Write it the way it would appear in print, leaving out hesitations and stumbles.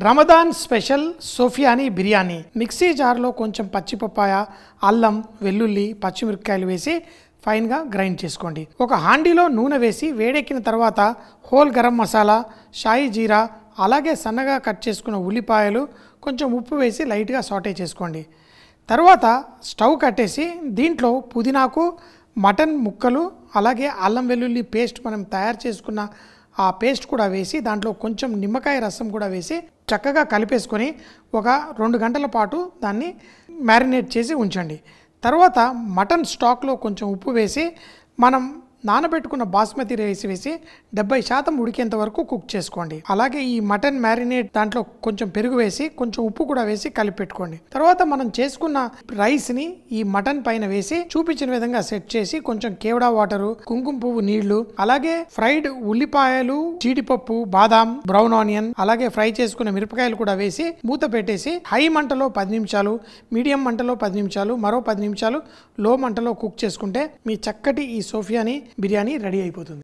Ramadan special సోఫియానీ biryani mixie జార్లో కొంచెం పచ్చి పప్పాయ, అల్లం, వెల్లుల్లి, పచ్చిమిరపకాయలు వేసి ఫైన్గా గ్రైండ్ చేసుకోండి. ఒక హాండీలో నూనె వేసి వేడెక్కిన తర్వాత హోల్ గరం మసాలా, షాయి జీరా, అలాగే సన్నగా కట్ చేసుకున్న ఉల్లిపాయలు, కొంచెం ఉప్పు వేసి లైట్గా సాటే చేసుకోండి. తర్వాత స్టవ్ కట్టేసి దీంట్లో పుదీనాకు, మటన్ ముక్కలు, అలాగే అల్లం వెల్లుల్లి పేస్ట్ మనం తయారు చేసుకున్న ఆ పేస్ట్ కూడా వేసి దాంట్లో కొంచెం నిమ్మకాయ రసం కూడా వేసి చక్కగా కలిపేసుకొని ఒక 2 గంటల పాటు దాన్ని మ్యారినేట్ చేసి ఉంచండి. తర్వాత మటన్ స్టాక్లో కొంచెం ఉప్పు వేసి మనం నానబెట్టుకున్న బాస్మతి రైస్ వేసి 70% ఉడికేంత వరకు కుక్ చేసుకోండి. అలాగే ఈ మటన్ మ్యారినేట్ దాంట్లో కొంచెం పెరుగు వేసి కొంచెం ఉప్పు కూడా వేసి కలిపి పెట్టుకోండి. తర్వాత మనం చేసుకున్న రైస్ని ఈ మటన్ పైన వేసి చూపించిన విధంగా సెట్ చేసి కొంచెం కేవడా వాటరు, కుంకుమ పువ్వు నీళ్లు, అలాగే ఫ్రైడ్ ఉల్లిపాయలు, జీడిపప్పు, బాదాం, బ్రౌన్ ఆనియన్, అలాగే ఫ్రై చేసుకున్న మిరపకాయలు కూడా వేసి మూత పెట్టేసి హై మంటలో 10 నిమిషాలు, మీడియం మంటలో 10 నిమిషాలు, మరో 10 నిమిషాలు లో మంటలో కుక్ చేసుకుంటే మీ చక్కటి ఈ సోఫియానీ బిర్యానీ రెడీ అయిపోతుంది.